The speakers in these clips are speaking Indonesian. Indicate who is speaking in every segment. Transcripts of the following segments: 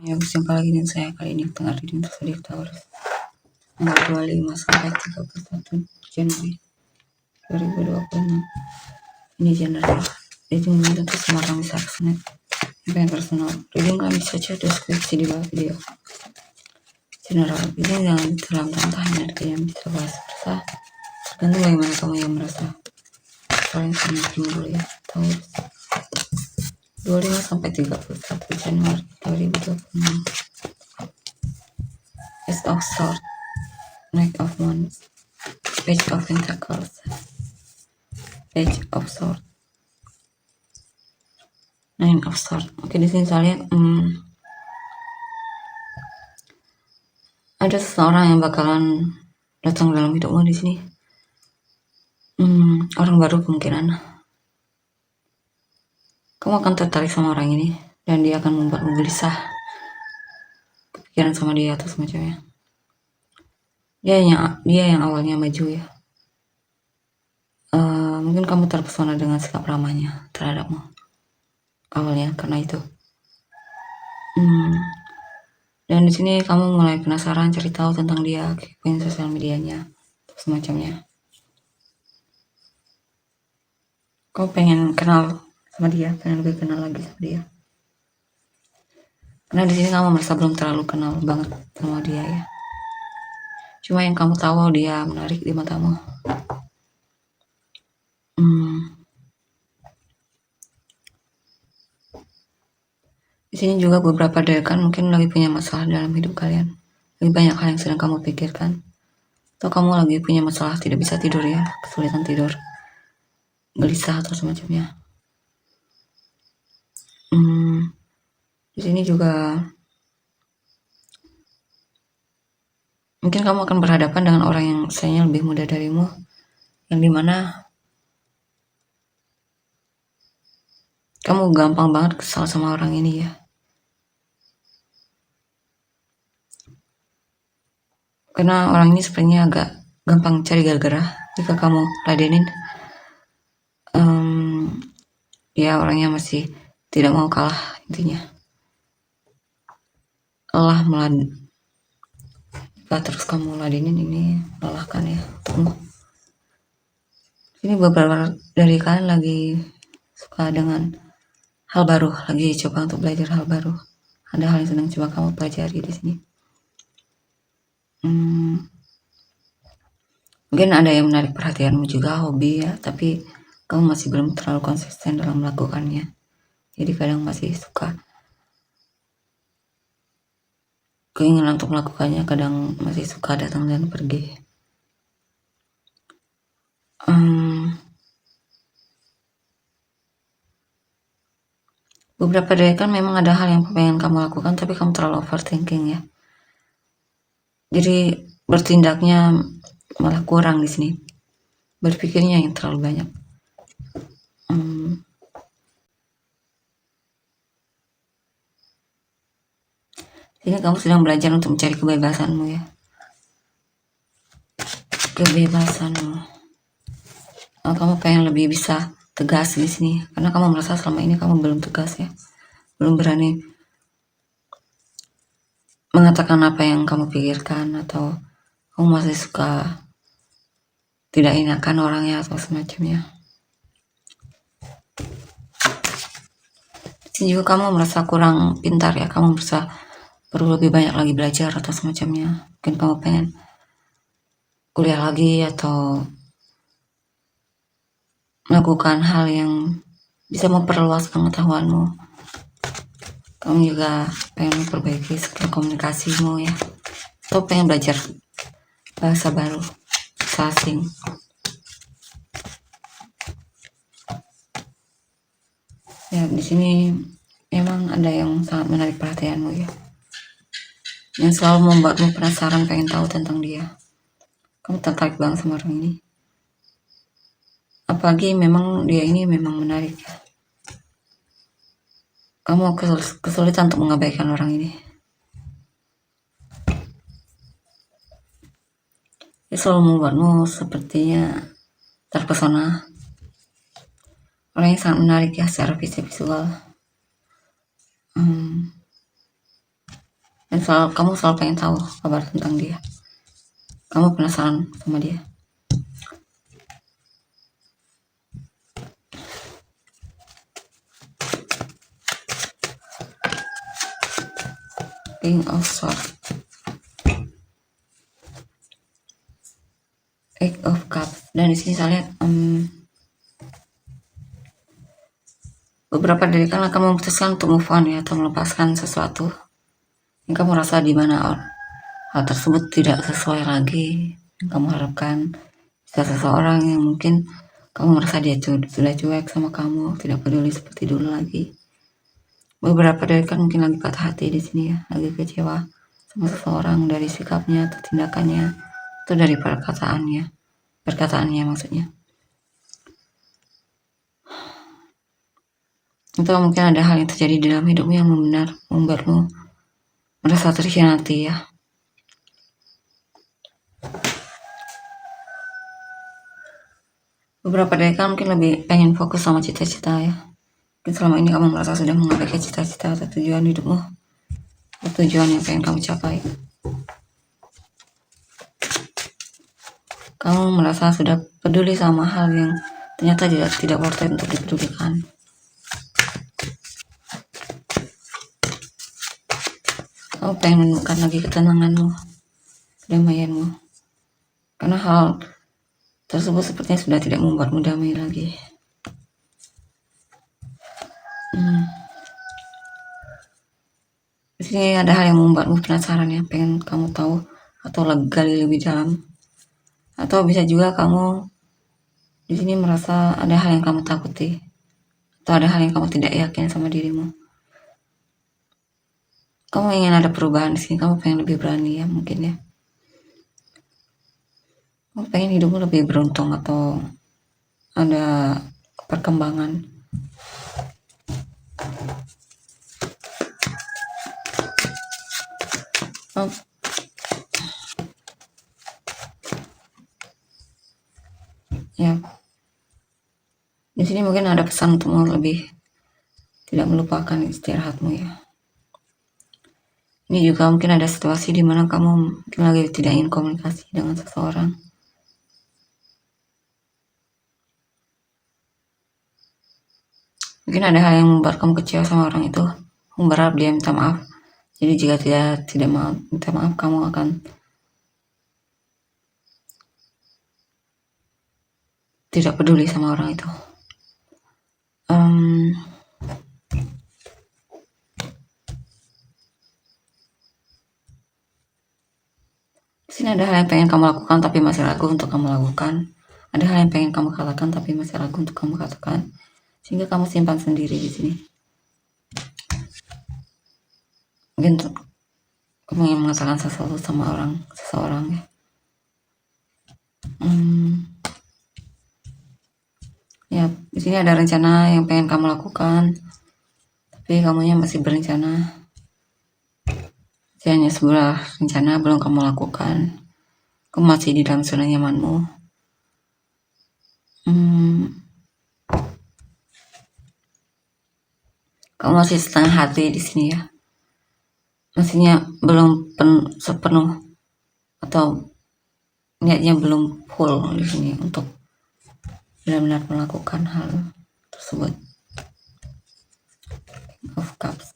Speaker 1: Ya, berjumpa lagi dengan saya kali ini tengah reading Zodiac Taurus tanggal 25 sampai 31 Januari 2026. Ini general. Reading ini tentu semua orang bisa resonate. Yang personal, reading kami saja deskripsi di bawah video. General, reading jangan terlalu hanya yang bisa bahas bersah. Tergantung bagaimana kamu yang merasa. Kalian sangat dulu ya, Taurus. 25 sampai 31 Januari 2026. Ace of Swords, Knight of Wands, Page of Pentacles, Page of Swords, Nine of Swords. Oke, di sini saya lihat ada seseorang yang bakalan datang dalam hidupmu di sini. Orang baru kemungkinan. Kamu akan tertarik sama orang ini dan dia akan membuatmu gelisah, kepikiran sama dia atau semacamnya. Dia yang awalnya maju ya. Mungkin kamu terpesona dengan sikap ramahnya terhadapmu awalnya karena itu. Dan di sini kamu mulai penasaran, cari tahu tentang dia, kepoin sosial medianya, atau semacamnya. Kamu pengen kenal sama dia, pengen lebih kenal lagi sama dia. Karena di sini kamu merasa belum terlalu kenal banget sama dia ya. Cuma yang kamu tahu dia menarik di matamu. Di sini juga beberapa derekan mungkin lagi punya masalah dalam hidup kalian. Lebih banyak hal yang sedang kamu pikirkan. Atau kamu lagi punya masalah tidak bisa tidur ya, kesulitan tidur, gelisah atau semacamnya. Di sini juga mungkin kamu akan berhadapan dengan orang yang usianya lebih muda darimu, yang dimana kamu gampang banget kesal sama orang ini ya. Karena orang ini sepertinya agak gampang cari gara-gara jika kamu ladenin. Ya orangnya masih tidak mau kalah intinya. Lelah jika terus kamu ladenin ini melelahkan ya. Ini beberapa dari kalian lagi suka dengan hal baru, lagi coba untuk belajar hal baru. Ada hal yang sedang coba kamu pelajari di sini. Mungkin ada yang menarik perhatianmu juga, hobi ya, tapi kamu masih belum terlalu konsisten dalam melakukannya. Jadi kadang masih suka keinginan untuk melakukannya, kadang masih suka datang dan pergi. Beberapa dari kan memang ada hal yang pengen kamu lakukan, tapi kamu terlalu overthinking ya. Jadi bertindaknya malah kurang di sini. Berpikirnya yang terlalu banyak. Ini kamu sedang belajar untuk mencari kebebasanmu ya. Kebebasanmu. Kamu pengen lebih bisa tegas di sini, karena kamu merasa selama ini kamu belum tegas ya, belum berani mengatakan apa yang kamu pikirkan, atau kamu masih suka tidak enakan orangnya atau semacamnya. Di sini juga kamu merasa kurang pintar ya, kamu merasa perlu lebih banyak lagi belajar atau semacamnya. Mungkin kamu pengen kuliah lagi atau melakukan hal yang bisa memperluas pengetahuanmu. Kamu juga pengen memperbaiki skill komunikasimu ya, atau pengen belajar bahasa baru, bahasa asing. Ya, di sini memang ada yang sangat menarik perhatianmu ya, yang selalu membuatmu penasaran, pengen tahu tentang dia. Kamu tertarik banget sama orang ini. Apalagi memang dia ini memang menarik ya. Kamu kesulitan untuk mengabaikan orang ini. Dia selalu membuatmu sepertinya terpesona. Orang yang sangat menarik ya secara visual. Dan kamu selalu pengen tahu kabar tentang dia. Kamu penasaran sama dia. King of Swords, Eight of Cups, dan di sini saya lihat beberapa dari kalian akan memutuskan untuk move on ya, atau melepaskan sesuatu yang kamu rasa di mana hal tersebut tidak sesuai lagi yang kamu harapkan. Bisa seseorang yang mungkin kamu merasa dia sudah cuek sama kamu, tidak peduli seperti dulu lagi. Beberapa dari kalian mungkin lagi patah hati di sini ya, lagi kecewa sama seseorang dari sikapnya atau tindakannya, atau dari perkataannya maksudnya. Atau mungkin ada hal yang terjadi di dalam hidupmu yang benar membuatmu merasa terkhianati ya. Beberapa dari kalian mungkin lebih pengen fokus sama cita-cita ya. Mungkin selama ini kamu merasa sudah mengabaikan cita-cita atau tujuan hidupmu, atau tujuan yang pengen kamu capai. Kamu merasa sudah peduli sama hal yang ternyata tidak worth it untuk dipedulikan. Kamu pengen menemukan lagi ketenanganmu, kedamaianmu, karena hal tersebut sepertinya sudah tidak membuatmu damai lagi. Di sini ada hal yang membuatmu penasaran ya, pengen kamu tahu atau gali lebih dalam. Atau bisa juga kamu di sini merasa ada hal yang kamu takuti, atau ada hal yang kamu tidak yakin sama dirimu. Kamu ingin ada perubahan di sini, kamu pengen lebih berani ya mungkin ya. Kamu pengen hidupmu lebih beruntung atau ada perkembangan. Ya, di sini mungkin ada pesan untuk lebih tidak melupakan istirahatmu ya. Ini juga mungkin ada situasi di mana kamu mungkin lagi tidak ingin komunikasi dengan seseorang. Mungkin ada hal yang membuat kamu kecewa sama orang itu. Kamu berharap dia minta maaf. Jadi jika tidak minta maaf, kamu akan tidak peduli sama orang itu. Di sini ada hal yang pengen kamu lakukan tapi masih ragu untuk kamu lakukan. Ada hal yang pengen kamu katakan tapi masih ragu untuk kamu katakan, sehingga kamu simpan sendiri di sini. Mungkin kamu ingin mengatakan sesuatu sama seseorang ya. Ya, di sini ada rencana yang pengen kamu lakukan, tapi kamunya masih berencana. Hanya sebuah rencana belum kamu lakukan. Kamu masih di dalam zona nyamanmu. Kamu masih setengah hati di sini ya. Maksudnya belum sepenuh atau niatnya belum full di sini untuk benar-benar melakukan hal tersebut. Of Cups,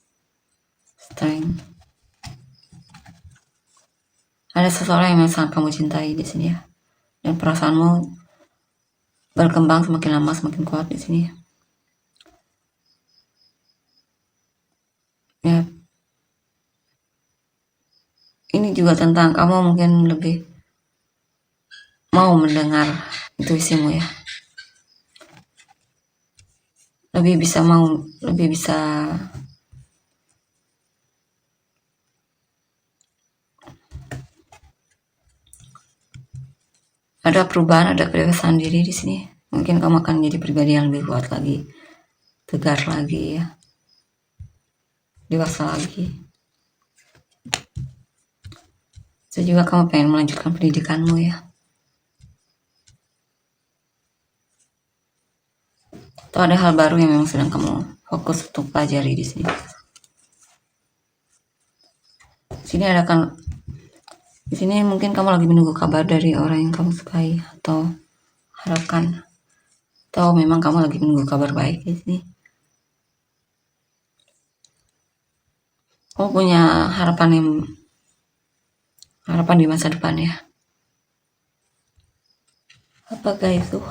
Speaker 1: Strength. Ada seseorang yang sangat kamu cintai di sini ya, dan perasaanmu berkembang semakin lama semakin kuat di sini. Ya, ini juga tentang kamu mungkin lebih mau mendengar intuisimu ya. Lebih bisa ada perubahan, ada kedewasaan diri di sini. Mungkin kamu akan menjadi pribadi yang lebih kuat lagi, tegar lagi ya, dewasa lagi. Bisa juga kamu pengen melanjutkan pendidikanmu ya, atau ada hal baru yang memang sedang kamu fokus untuk pelajari di sini. Sini ada kan, di sini mungkin kamu lagi menunggu kabar dari orang yang kamu sukai atau harapkan, atau memang kamu lagi menunggu kabar baik di sini. Kamu punya harapan di masa depan ya. Apakah itu?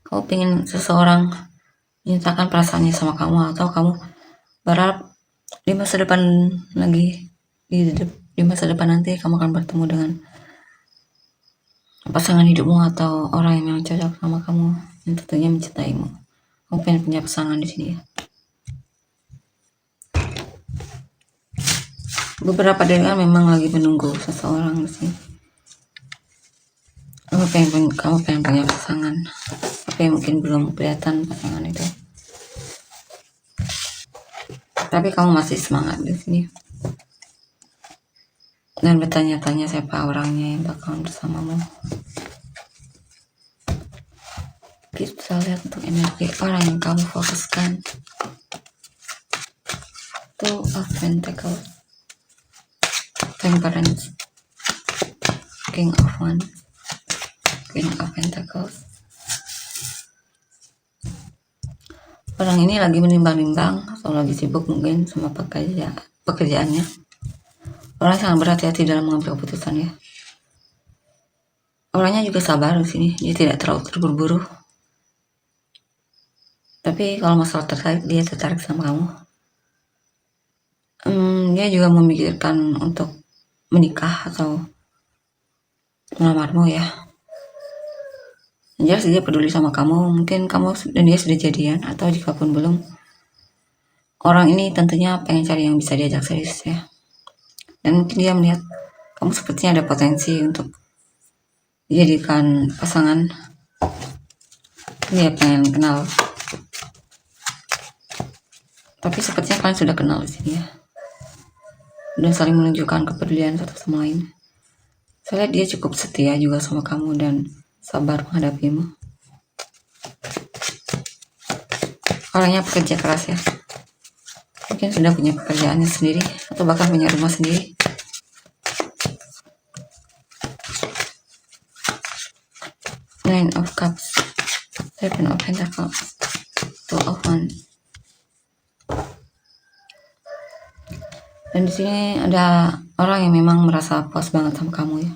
Speaker 1: Kamu pengen seseorang menyatakan perasaannya sama kamu, atau kamu berharap di masa depan lagi, di masa depan nanti kamu akan bertemu dengan pasangan hidupmu atau orang yang memang cocok sama kamu, yang tentunya mencintaimu. Kamu pengen punya pasangan di sini ya. Beberapa dari kan memang lagi menunggu seseorang di sini. Kamu pengen punya pasangan, tapi mungkin belum kelihatan pasangan itu. Tapi kamu masih semangat di sini dan bertanya-tanya siapa orangnya yang bakal bersamamu. Kita bisa lihat untuk energi orang yang kamu fokuskan. Two of Pentacles, Temperance, King of Wands, Queen of Pentacles. Orang ini lagi menimbang-nimbang atau lagi sibuk mungkin sama pekerjaannya. Orang sangat berhati-hati dalam mengambil keputusan ya. Orangnya juga sabar di sini, dia tidak terlalu terburu-buru. Tapi kalau masalah tertarik, dia tertarik sama kamu. Dia juga memikirkan untuk menikah atau melamarmu ya. Jelas dia peduli sama kamu, mungkin kamu dan dia sudah jadian, atau jika pun belum, orang ini tentunya pengen cari yang bisa diajak serius ya. Dan mungkin dia melihat kamu sepertinya ada potensi untuk dijadikan pasangan. Dia pengen kenal, tapi sepertinya kalian sudah kenal di sini ya, dan saling menunjukkan kepedulian satu sama lain. Saya lihat dia cukup setia juga sama kamu dan sabar menghadapimu. Orangnya pekerja keras ya, mungkin sudah punya pekerjaannya sendiri atau bahkan punya rumah sendiri. Nine of Cups, Seven of Pentacles, Two of Wands. Dan di sini ada orang yang memang merasa puas banget sama kamu ya.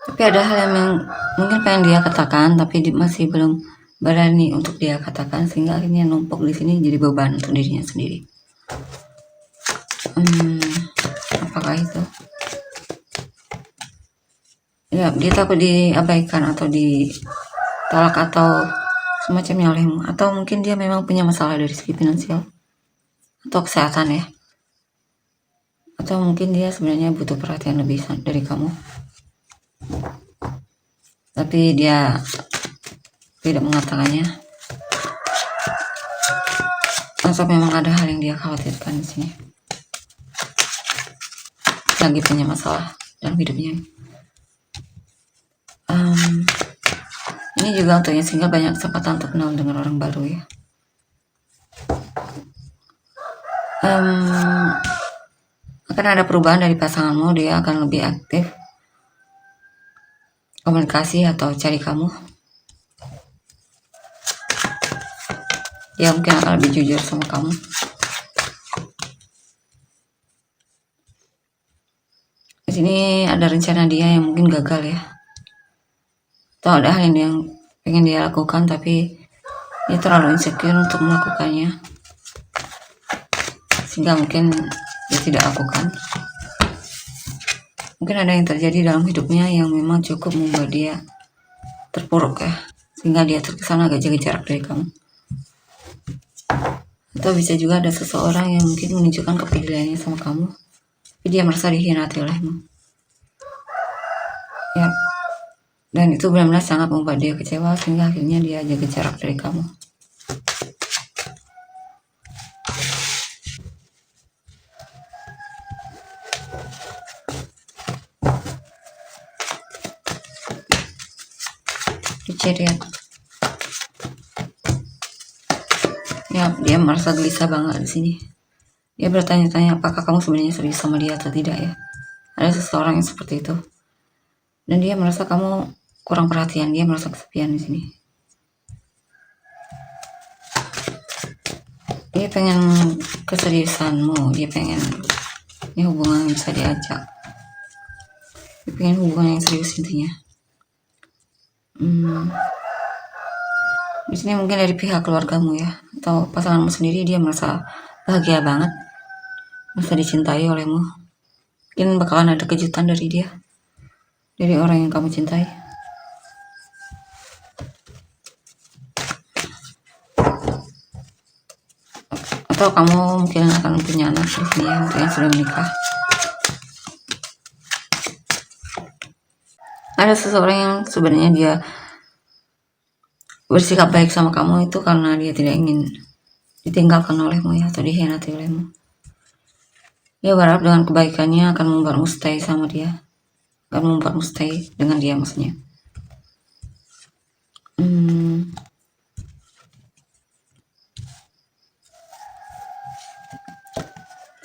Speaker 1: Tapi ada hal yang mungkin pengen dia katakan, tapi masih belum berani untuk dia katakan, sehingga akhirnya numpuk di sini jadi beban untuk dirinya sendiri. Apakah itu? Ya, dia takut diabaikan atau ditolak atau semacamnya olehmu, atau mungkin dia memang punya masalah dari segi finansial atau kesehatan ya, atau mungkin dia sebenarnya butuh perhatian lebih dari kamu, tapi dia tidak mengatakannya, atau memang ada hal yang dia khawatirkan di sini, lagi punya masalah dalam hidupnya. Ini juga untuk yang single banyak kesempatan untuk kenal dengan orang baru ya. Akan ada perubahan dari pasanganmu, dia akan lebih aktif komunikasi atau cari kamu. Dia mungkin akan lebih jujur sama kamu. Di sini ada rencana dia yang mungkin gagal ya, atau ada hal yang pengen dia lakukan tapi dia terlalu insecure untuk melakukannya, sehingga mungkin dia tidak lakukan. Mungkin ada yang terjadi dalam hidupnya yang memang cukup membuat dia terpuruk ya, sehingga dia terkesan agak jaga jarak dari kamu. Atau bisa juga ada seseorang yang mungkin menunjukkan kepeduliannya sama kamu, tapi dia merasa dikhianati olehmu ya, dan itu benar-benar sangat membuat dia kecewa, sehingga akhirnya dia jaga jarak dari kamu. Diceriat. Ya, dia merasa gelisah banget di sini. Dia bertanya-tanya apakah kamu sebenarnya serius sama dia atau tidak ya. Ada seseorang yang seperti itu. Dan dia merasa kamu kurang perhatian, dia merasa kesepian di sini. Dia pengen keseriusanmu, dia pengen ini hubungan yang bisa diajak. Dia pengen hubungan yang serius intinya. Di sini mungkin dari pihak keluargamu ya, atau pasanganmu sendiri, dia merasa bahagia banget, merasa dicintai olehmu. Mungkin bakalan ada kejutan dari dia, dari orang yang kamu cintai. Atau kamu mungkin akan punya anak di sini ya, mungkin yang sudah menikah. Ada seseorang yang sebenarnya dia bersikap baik sama kamu itu karena dia tidak ingin ditinggalkan olehmu ya, atau dikhianati olehmu. Dia berharap dengan kebaikannya akan membuatmu stay sama dia, akan membuatmu stay dengan dia maksudnya.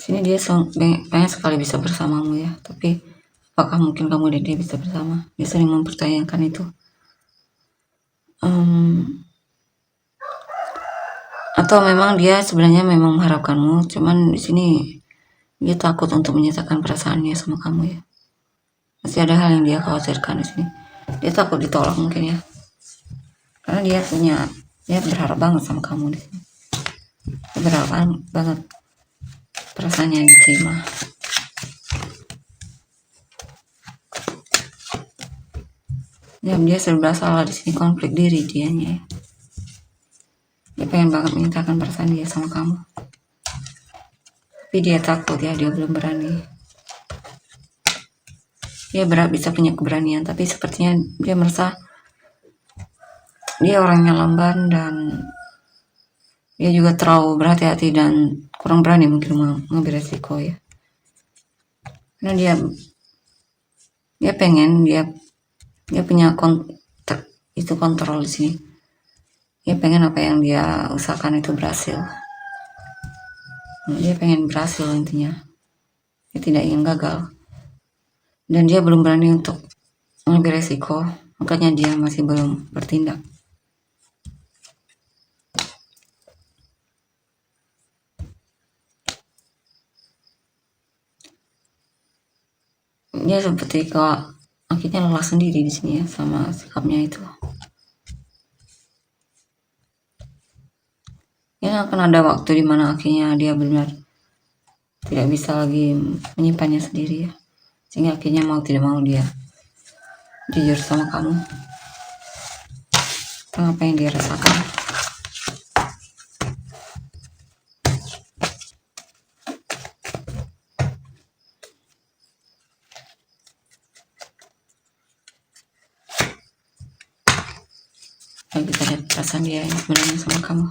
Speaker 1: Sini dia pengen sekali bisa bersamamu ya, tapi apakah mungkin kamu dan dia bisa bersama? Dia sering mempertanyakan itu. Atau memang dia sebenarnya memang mengharapkanmu, cuman di sini dia takut untuk menyatakan perasaannya sama kamu ya. Masih ada hal yang dia khawatirkan di sini. Dia takut ditolak mungkin ya, karena dia berharap banget sama kamu di sini. Dia berharap banget perasaannya diterima. Ya, dia serba salah di sini, konflik diri dianya ya. Dia pengen banget menyatakan perasaan dia sama kamu, tapi dia takut ya, dia belum berani. Dia berharap bisa punya keberanian, tapi sepertinya dia merasa dia orangnya lamban dan dia juga terlalu berhati-hati dan kurang berani mungkin mengambil resiko ya. Karena dia pengen dia punya kontrol di sini. Dia pengen apa yang dia usahakan itu berhasil. Dia pengen berhasil intinya. Dia tidak ingin gagal. Dan dia belum berani untuk mengambil resiko, makanya dia masih belum bertindak. Dia seperti kalau akhirnya lelah sendiri di sini ya sama sikapnya itu. Ya akan ada waktu dimana akhirnya dia benar tidak bisa lagi menyimpannya sendiri ya, sehingga akhirnya mau tidak mau dia jujur sama kamu tentang apa yang dia rasakan. Lalu kita lihat perasaan dia yang sebenarnya sama kamu.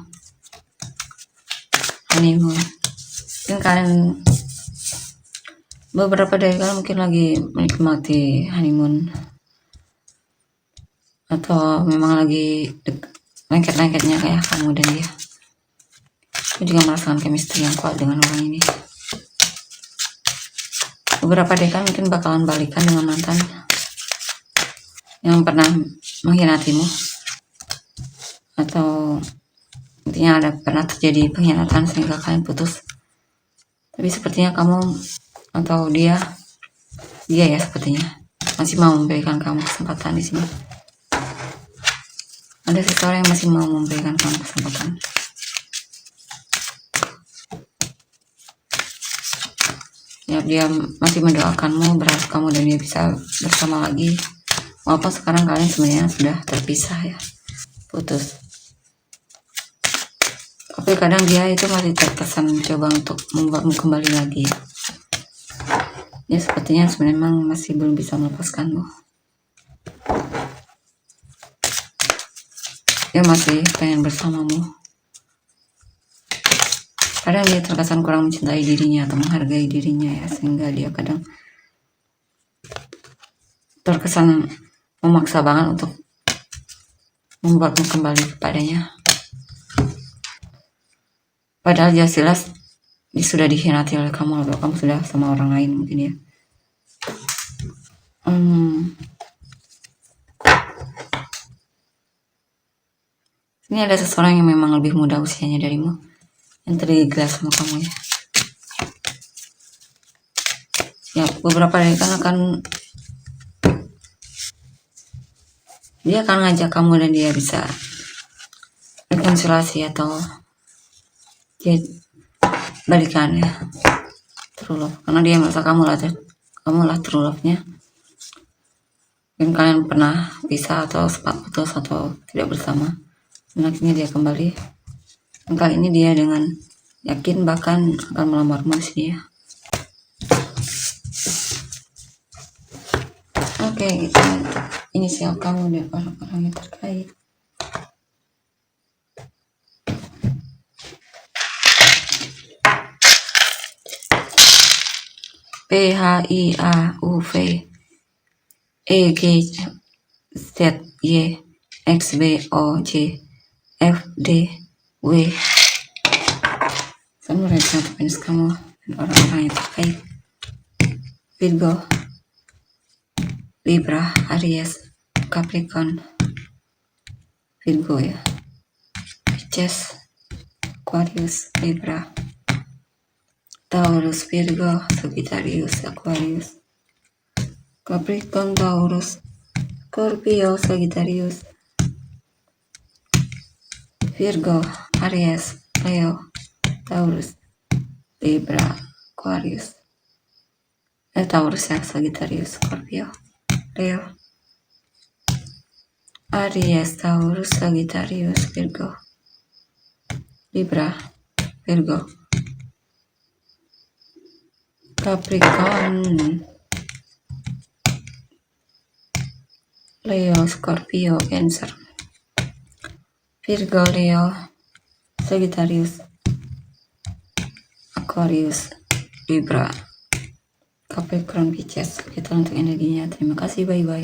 Speaker 1: Honeymoon, mungkin kalian beberapa dari kalian mungkin lagi menikmati honeymoon, atau memang lagi lengket-lengketnya kayak kamu dan dia. Aku juga merasakan chemistry yang kuat dengan orang ini. Beberapa dari kalian mungkin bakalan balikan dengan mantan yang pernah mengkhianatimu, atau intinya ada pernah terjadi pengkhianatan sehingga kalian putus. Tapi sepertinya kamu atau dia ya sepertinya masih mau memberikan kamu kesempatan di sini. Ada seseorang yang masih mau memberikan kamu kesempatan. Ya, dia masih mendoakanmu, berharap kamu dan dia bisa bersama lagi. Walaupun sekarang kalian sebenarnya sudah terpisah ya, putus. Tapi kadang dia itu masih terkesan mencoba untuk membuatmu kembali lagi. Ya sepertinya sebenarnya memang masih belum bisa melepaskanmu. Dia masih pengen bersamamu. Kadang dia terkesan kurang mencintai dirinya atau menghargai dirinya ya, sehingga dia kadang terkesan memaksa banget untuk membuatmu kembali kepadanya. Padahal jelas dia sudah dikhianati oleh kamu, atau kamu sudah sama orang lain mungkin ya. Ini ada seseorang yang memang lebih muda usianya darimu, yang tergila sama kamu ya. Ya, beberapa dari kan dia akan ngajak kamu dan dia bisa rekonsiliasi atau dia balikan ya, true love, karena dia merasa kamu lah true love-nya. Mungkin kalian pernah pisah atau sempat putus atau tidak bersama, dan akhirnya dia kembali. Dan kali ini dia dengan yakin bahkan akan melamarmu di sini ya. Oke, kita inisial kamu dan orang-orang yang terkait. PHIAUV EGZY XBOJ FDW. Samurai satu penis kamu dan orang-orang yang terkait. Virgo, Libra, Aries, Capricorn, Virgo ya, Pisces, Aquarius, Libra, Taurus, Virgo, Sagittarius, Aquarius, Capricorn, Taurus, Scorpio, Sagittarius, Virgo, Aries, Leo, Taurus, Libra, Aquarius, Taurus ya, Sagittarius, Scorpio, Leo, Aries, Taurus, Sagittarius, Virgo, Libra, Virgo, Capricorn, Leo, Scorpio, Cancer, Virgo, Leo, Sagittarius, Aquarius, Libra, Capricorn, Pisces. Itu untuk energinya. Terima kasih, bye-bye.